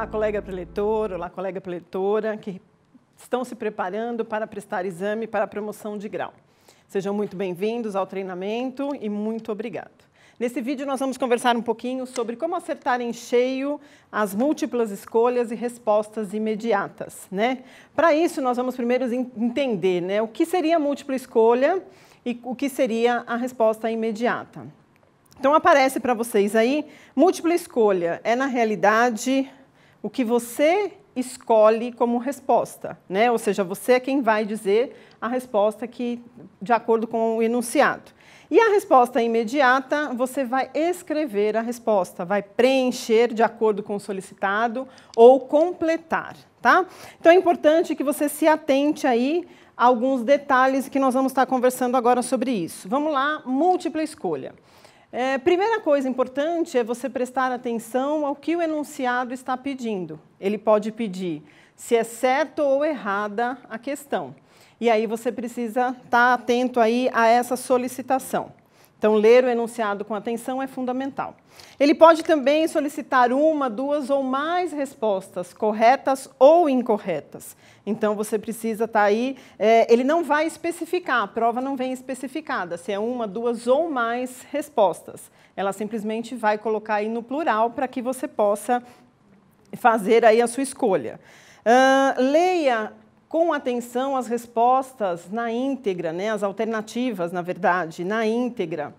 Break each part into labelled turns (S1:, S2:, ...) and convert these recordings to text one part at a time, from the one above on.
S1: Olá, colega preletor, olá, colega preletora, que estão se preparando para prestar exame para a promoção de grau. Sejam muito bem-vindos ao treinamento e muito obrigado. Nesse vídeo nós vamos conversar um pouquinho sobre como acertar em cheio as múltiplas escolhas e respostas imediatas, né? Para isso nós vamos primeiro entender, né, o que seria a múltipla escolha e o que seria a resposta imediata. Então aparece para vocês aí, múltipla escolha é na realidade o que você escolhe como resposta, né? Ou seja, você é quem vai dizer a resposta de acordo com o enunciado. E a resposta imediata, você vai escrever a resposta, vai preencher de acordo com o solicitado ou completar, tá? Então é importante que você se atente aí a alguns detalhes que nós vamos estar conversando agora sobre isso. Vamos lá, múltipla escolha. Primeira coisa importante é você prestar atenção ao que o enunciado está pedindo. Ele pode pedir se é certo ou errada a questão. E aí você precisa estar atento aí a essa solicitação. Então, ler o enunciado com atenção é fundamental. Ele pode também solicitar uma, duas ou mais respostas, corretas ou incorretas. Então, você precisa estar aí, ele não vai especificar, a prova não vem especificada, se é uma, duas ou mais respostas. Ela simplesmente vai colocar aí no plural para que você possa fazer aí a sua escolha. Leia com atenção as respostas na íntegra, né? As alternativas, na verdade, na íntegra.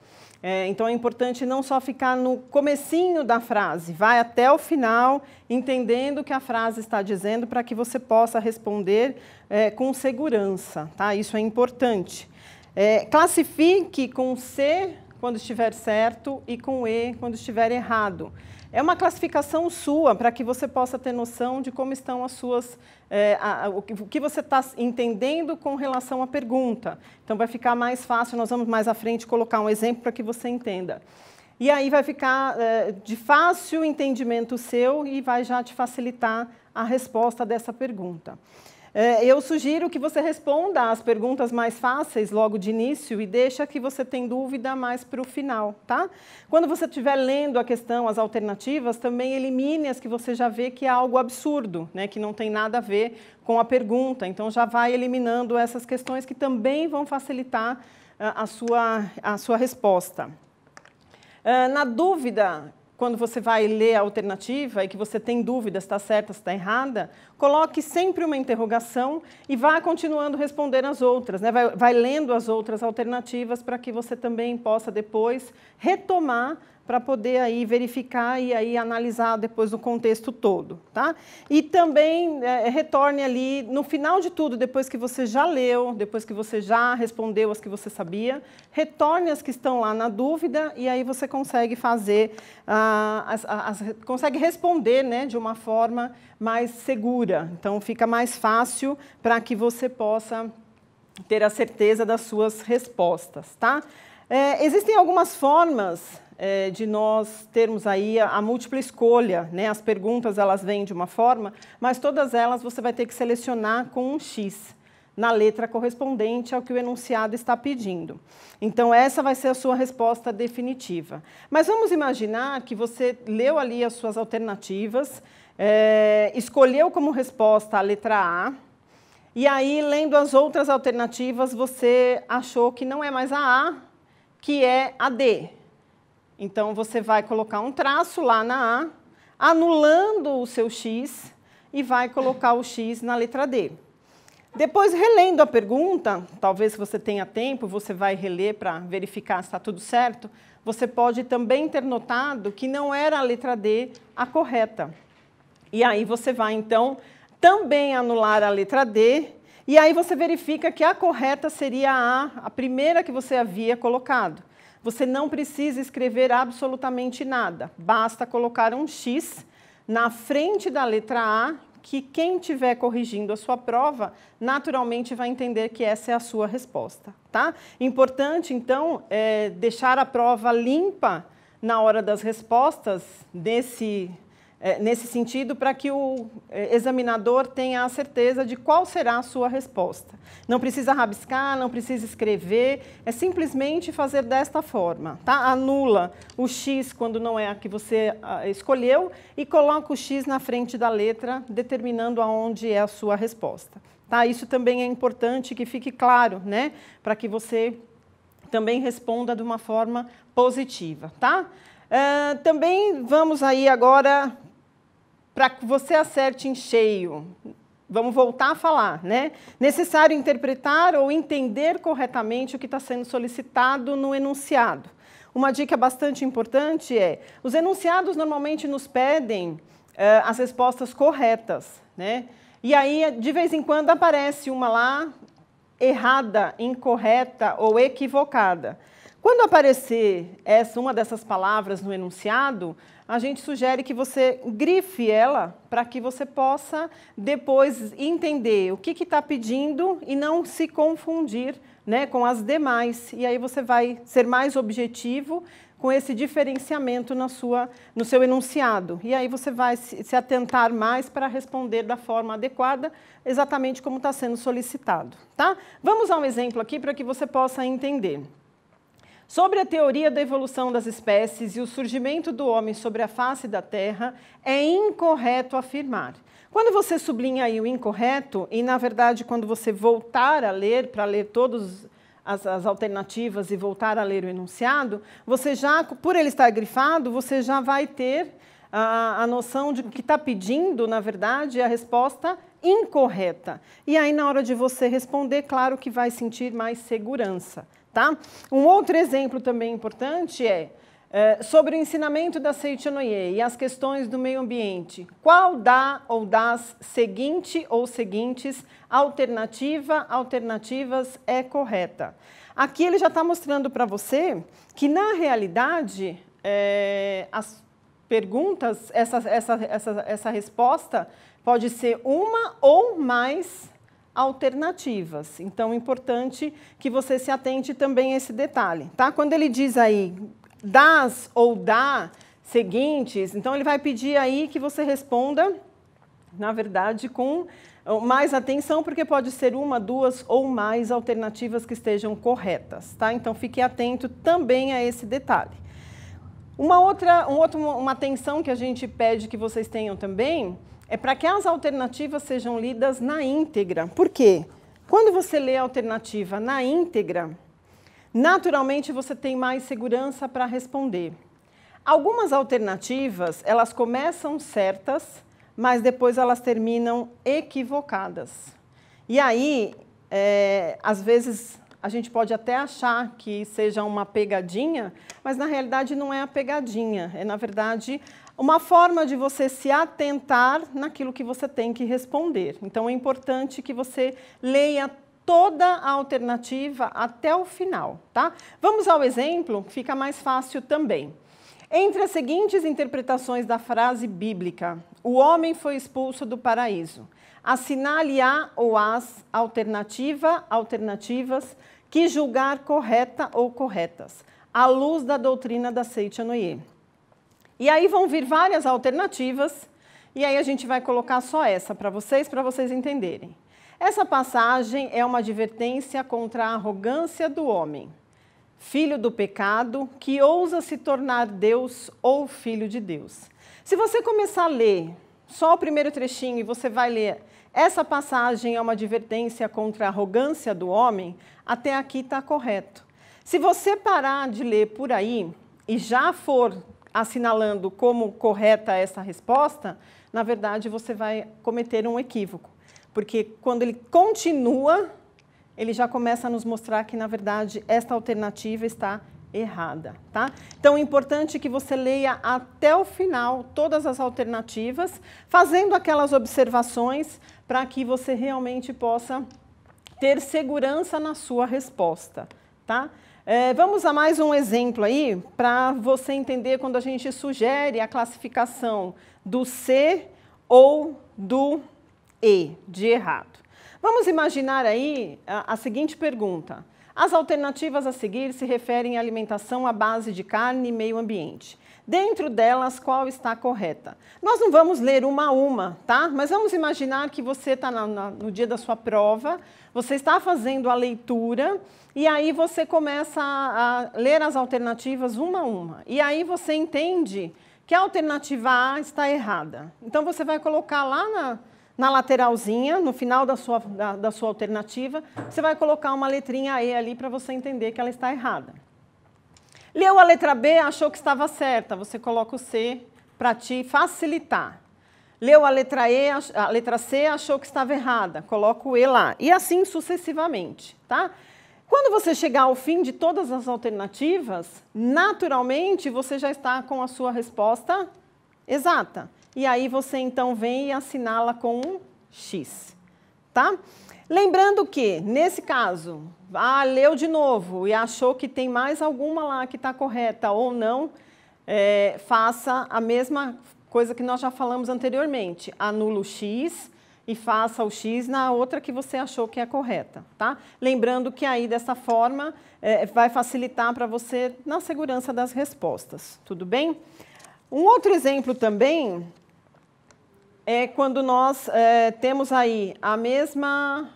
S1: Então é importante não só ficar no comecinho da frase, vai até o final, entendendo o que a frase está dizendo para que você possa responder com segurança, tá? Isso é importante. Classifique com C quando estiver certo e com E quando estiver errado. É uma classificação sua, para que você possa ter noção de como estão as suas, o que você está entendendo com relação à pergunta. Então, vai ficar mais fácil, nós vamos mais à frente colocar um exemplo para que você entenda. E aí vai ficar de fácil entendimento seu e vai já te facilitar a resposta dessa pergunta. Eu sugiro que você responda as perguntas mais fáceis logo de início e deixa que você tem dúvida mais para o final, tá? Quando você estiver lendo a questão, as alternativas, também elimine as que você já vê que é algo absurdo, né? Que não tem nada a ver com a pergunta. Então, já vai eliminando essas questões que também vão facilitar a sua resposta. Na dúvida, quando você vai ler a alternativa e que você tem dúvidas se está certa, se está errada, coloque sempre uma interrogação e vá continuando respondendo as outras, né? Vai lendo as outras alternativas para que você também possa depois retomar para poder aí verificar e aí analisar depois o contexto todo, tá? E também retorne ali no final de tudo, depois que você já leu, depois que você já respondeu as que você sabia, retorne as que estão lá na dúvida e aí você consegue fazer, consegue responder, né, de uma forma mais segura. Então, fica mais fácil para que você possa ter a certeza das suas respostas, tá? Existem algumas formas de nós termos aí a múltipla escolha, né? As perguntas elas vêm de uma forma, mas todas elas você vai ter que selecionar com um X na letra correspondente ao que o enunciado está pedindo. Então, essa vai ser a sua resposta definitiva. Mas vamos imaginar que você leu ali as suas alternativas, escolheu como resposta a letra A, e aí, lendo as outras alternativas, você achou que não é mais a A, que é a D. Então, você vai colocar um traço lá na A, anulando o seu X, e vai colocar o X na letra D. Depois, relendo a pergunta, talvez se você tenha tempo, você vai reler para verificar se está tudo certo, você pode também ter notado que não era a letra D a correta. E aí você vai, então, também anular a letra D, e aí você verifica que a correta seria a primeira que você havia colocado. Você não precisa escrever absolutamente nada, basta colocar um X na frente da letra A, que quem estiver corrigindo a sua prova, naturalmente vai entender que essa é a sua resposta, tá? Importante, então, deixar a prova limpa na hora das respostas, nesse sentido, para que o examinador tenha a certeza de qual será a sua resposta. Não precisa rabiscar, não precisa escrever, é simplesmente fazer desta forma, tá? Anula o X quando não é a que você escolheu e coloca o X na frente da letra, determinando aonde é a sua resposta. Tá? Isso também é importante que fique claro, né? Para que você também responda de uma forma positiva, tá? Também vamos aí agora para que você acerte em cheio. Vamos voltar a falar, né? Necessário interpretar ou entender corretamente o que está sendo solicitado no enunciado. Uma dica bastante importante é, os enunciados normalmente nos pedem as respostas corretas, né? E aí, de vez em quando, aparece uma lá errada, incorreta ou equivocada. Quando aparecer uma dessas palavras no enunciado, a gente sugere que você grife ela para que você possa depois entender o que está pedindo e não se confundir, né, com as demais. E aí você vai ser mais objetivo com esse diferenciamento no seu enunciado. E aí você vai se atentar mais para responder da forma adequada, exatamente como está sendo solicitado. Tá? Vamos a um exemplo aqui para que você possa entender. Sobre a teoria da evolução das espécies e o surgimento do homem sobre a face da Terra, é incorreto afirmar. Quando você sublinha aí o incorreto, e na verdade quando você voltar a ler, para ler todas as alternativas e voltar a ler o enunciado, você já, por ele estar grifado, você já vai ter a noção de que está pedindo, na verdade, a resposta incorreta. E aí, na hora de você responder, claro que vai sentir mais segurança. Tá? Um outro exemplo também importante sobre o ensinamento da Seichonoye e as questões do meio ambiente. Qual da ou das seguinte ou seguintes alternativas é correta? Aqui ele já está mostrando para você que, na realidade, as perguntas, essa resposta pode ser uma ou mais alternativas. Então, é importante que você se atente também a esse detalhe. Tá? Quando ele diz aí das ou da seguintes, então ele vai pedir aí que você responda, na verdade, com mais atenção, porque pode ser uma, duas ou mais alternativas que estejam corretas. Tá? Então, fique atento também a esse detalhe. Uma atenção que a gente pede que vocês tenham também é para que as alternativas sejam lidas na íntegra. Por quê? Quando você lê a alternativa na íntegra, naturalmente você tem mais segurança para responder. Algumas alternativas, elas começam certas, mas depois elas terminam equivocadas. E aí, às vezes, a gente pode até achar que seja uma pegadinha, mas na realidade não é a pegadinha, é na verdade uma forma de você se atentar naquilo que você tem que responder. Então, é importante que você leia toda a alternativa até o final, tá? Vamos ao exemplo, fica mais fácil também. Entre as seguintes interpretações da frase bíblica, o homem foi expulso do paraíso. Assinale a ou as alternativas que julgar correta ou corretas, à luz da doutrina da Seichonoye. E aí vão vir várias alternativas, e aí a gente vai colocar só essa para vocês entenderem. Essa passagem é uma advertência contra a arrogância do homem, filho do pecado, que ousa se tornar Deus ou filho de Deus. Se você começar a ler só o primeiro trechinho e você vai ler, essa passagem é uma advertência contra a arrogância do homem, até aqui está correto. Se você parar de ler por aí e já for assinalando como correta essa resposta, na verdade você vai cometer um equívoco. Porque quando ele continua, ele já começa a nos mostrar que, na verdade, esta alternativa está errada. Tá? Então, é importante que você leia até o final todas as alternativas, fazendo aquelas observações para que você realmente possa ter segurança na sua resposta. Tá? Vamos a mais um exemplo aí, para você entender quando a gente sugere a classificação do C ou do E, de errado. Vamos imaginar aí a seguinte pergunta. As alternativas a seguir se referem à alimentação à base de carne e meio ambiente. Dentro delas, qual está correta? Nós não vamos ler uma a uma, tá? Mas vamos imaginar que você está no dia da sua prova, você está fazendo a leitura e aí você começa a ler as alternativas uma a uma. E aí você entende que a alternativa A está errada. Então, você vai colocar lá na lateralzinha, no final da sua alternativa, você vai colocar uma letrinha E ali para você entender que ela está errada. Leu a letra B, achou que estava certa, você coloca o C para te facilitar. Leu a letra C, achou que estava errada, coloca o E lá. E assim sucessivamente, tá? Quando você chegar ao fim de todas as alternativas, naturalmente você já está com a sua resposta exata. E aí você então vem e assinala com um X, tá? Lembrando que, nesse caso, leu de novo e achou que tem mais alguma lá que está correta ou não, faça a mesma coisa que nós já falamos anteriormente. Anula o X e faça o X na outra que você achou que é correta, tá? Lembrando que aí, dessa forma, vai facilitar para você na segurança das respostas, tudo bem? Um outro exemplo também é quando nós temos aí a mesma...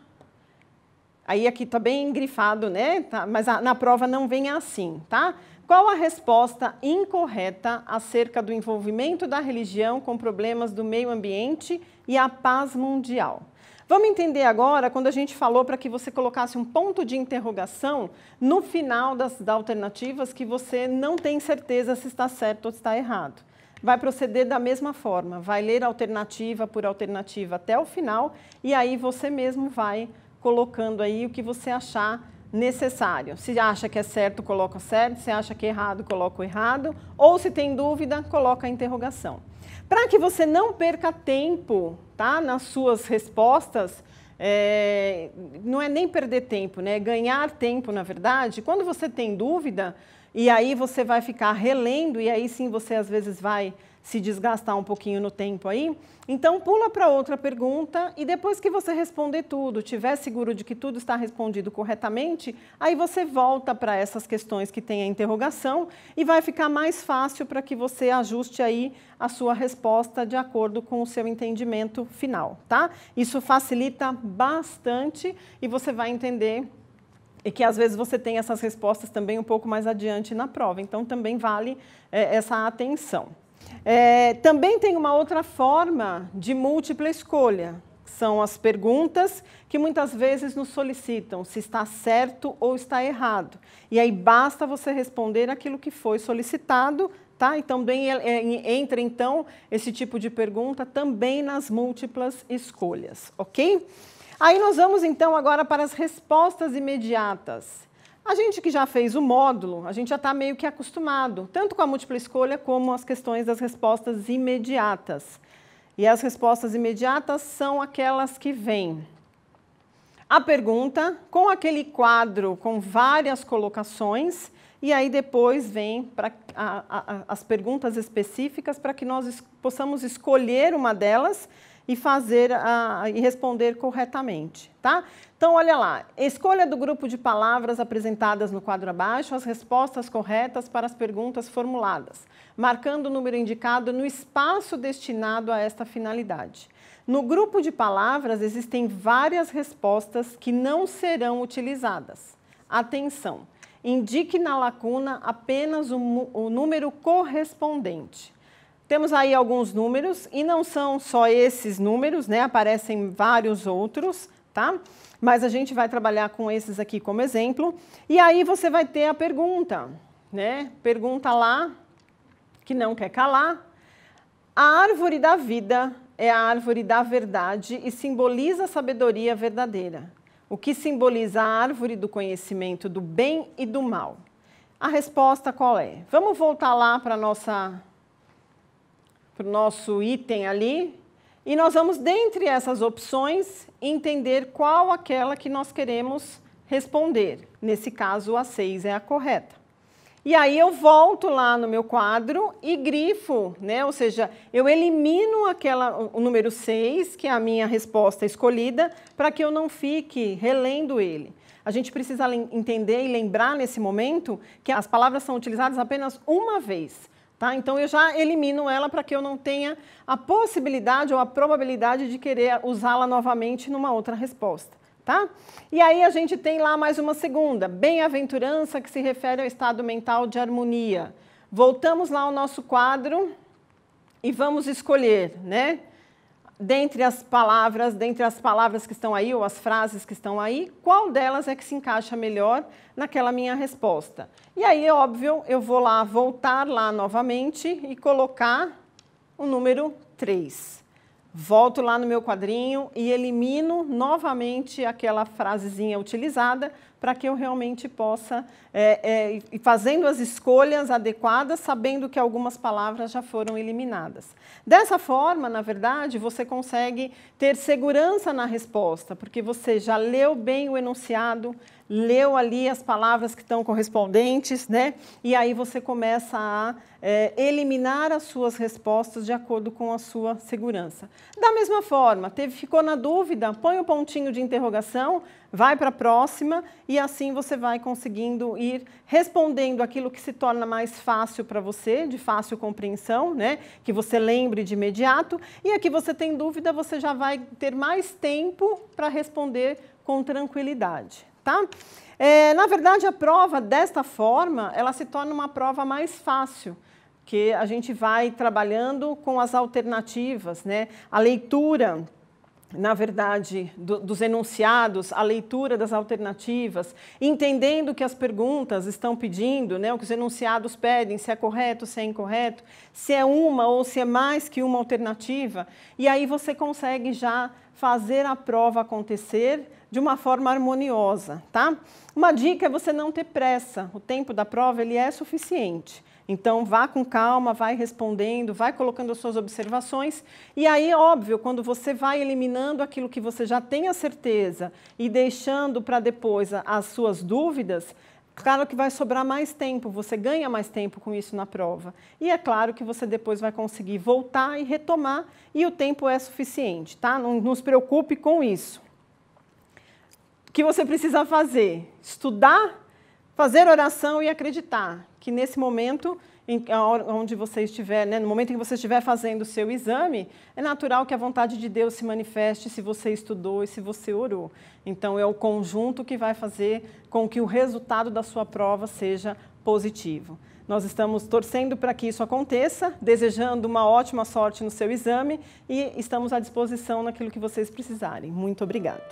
S1: Aí aqui está bem grifado, né? Tá, mas na prova não vem assim, tá? Qual a resposta incorreta acerca do envolvimento da religião com problemas do meio ambiente e a paz mundial? Vamos entender agora, quando a gente falou para que você colocasse um ponto de interrogação no final das alternativas que você não tem certeza se está certo ou se está errado. Vai proceder da mesma forma, vai ler alternativa por alternativa até o final e aí você mesmo vai colocando aí o que você achar necessário. Se acha que é certo, coloca o certo, se acha que é errado, coloca o errado, ou se tem dúvida, coloca a interrogação. Para que você não perca tempo, tá, nas suas respostas, não é nem perder tempo, né? Ganhar tempo, na verdade. Quando você tem dúvida, e aí você vai ficar relendo, e aí sim você às vezes vai se desgastar um pouquinho no tempo aí, então pula para outra pergunta e depois que você responder tudo, tiver seguro de que tudo está respondido corretamente, aí você volta para essas questões que tem a interrogação e vai ficar mais fácil para que você ajuste aí a sua resposta de acordo com o seu entendimento final, tá? Isso facilita bastante e você vai entender que às vezes você tem essas respostas também um pouco mais adiante na prova, então também vale essa atenção. Também tem uma outra forma de múltipla escolha, são as perguntas que muitas vezes nos solicitam se está certo ou está errado. E aí basta você responder aquilo que foi solicitado, tá? Então, entra então esse tipo de pergunta também nas múltiplas escolhas, ok? Aí nós vamos então agora para as respostas imediatas. A gente que já fez o módulo, a gente já está meio que acostumado, tanto com a múltipla escolha como as questões das respostas imediatas. E as respostas imediatas são aquelas que vêm a pergunta com aquele quadro com várias colocações e aí depois vem para as perguntas específicas para que nós possamos escolher uma delas e fazer e responder corretamente, tá? Então, olha lá, escolha do grupo de palavras apresentadas no quadro abaixo as respostas corretas para as perguntas formuladas, marcando o número indicado no espaço destinado a esta finalidade. No grupo de palavras existem várias respostas que não serão utilizadas. Atenção, indique na lacuna apenas o número correspondente. Temos aí alguns números, e não são só esses números, né? Aparecem vários outros, tá? Mas a gente vai trabalhar com esses aqui como exemplo. E aí você vai ter a pergunta, né? Pergunta lá, que não quer calar. A árvore da vida é a árvore da verdade e simboliza a sabedoria verdadeira. O que simboliza a árvore do conhecimento do bem e do mal? A resposta qual é? Vamos voltar lá para o nosso item ali, e nós vamos, dentre essas opções, entender qual aquela que nós queremos responder. Nesse caso, a 6 é a correta. E aí eu volto lá no meu quadro e grifo, né? Ou seja, eu elimino o número 6, que é a minha resposta escolhida, para que eu não fique relendo ele. a gente precisa entender e lembrar nesse momento que as palavras são utilizadas apenas uma vez. Tá? Então, eu já elimino ela para que eu não tenha a possibilidade ou a probabilidade de querer usá-la novamente numa outra resposta. Tá? E aí a gente tem lá mais uma segunda, bem-aventurança, que se refere ao estado mental de harmonia. Voltamos lá ao nosso quadro e vamos escolher, né? Dentre as palavras que estão aí, ou as frases que estão aí, qual delas é que se encaixa melhor naquela minha resposta? E aí, óbvio, eu vou lá, voltar lá novamente e colocar o número 3. Volto lá no meu quadrinho e elimino novamente aquela frasezinha utilizada para que eu realmente possa ir fazendo as escolhas adequadas, sabendo que algumas palavras já foram eliminadas. Dessa forma, na verdade, você consegue ter segurança na resposta, porque você já leu bem o enunciado, leu ali as palavras que estão correspondentes, né? E aí você começa a eliminar as suas respostas de acordo com a sua segurança. Da mesma forma, ficou na dúvida, põe o pontinho de interrogação, vai para a próxima e assim você vai conseguindo ir respondendo aquilo que se torna mais fácil para você, de fácil compreensão, né? Que você lembre de imediato, e aqui você tem dúvida, você já vai ter mais tempo para responder com tranquilidade. Tá? Na verdade, a prova desta forma, ela se torna uma prova mais fácil, que a gente vai trabalhando com as alternativas, né? A leitura, na verdade, dos enunciados, a leitura das alternativas, entendendo o que as perguntas estão pedindo, né? O que os enunciados pedem, se é correto, se é incorreto, se é uma ou se é mais que uma alternativa, e aí você consegue já fazer a prova acontecer de uma forma harmoniosa, tá? Uma dica é você não ter pressa, o tempo da prova ele é suficiente. Então, vá com calma, vai respondendo, vai colocando as suas observações. E aí, óbvio, quando você vai eliminando aquilo que você já tem a certeza e deixando para depois as suas dúvidas, claro que vai sobrar mais tempo, você ganha mais tempo com isso na prova. E é claro que você depois vai conseguir voltar e retomar, e o tempo é suficiente, tá? Não se preocupe com isso. O que você precisa fazer? Estudar, fazer oração e acreditar que nesse momento, onde você estiver, né, no momento em que você estiver fazendo o seu exame, é natural que a vontade de Deus se manifeste se você estudou e se você orou. Então, é o conjunto que vai fazer com que o resultado da sua prova seja positivo. Nós estamos torcendo para que isso aconteça, desejando uma ótima sorte no seu exame e estamos à disposição naquilo que vocês precisarem. Muito obrigada.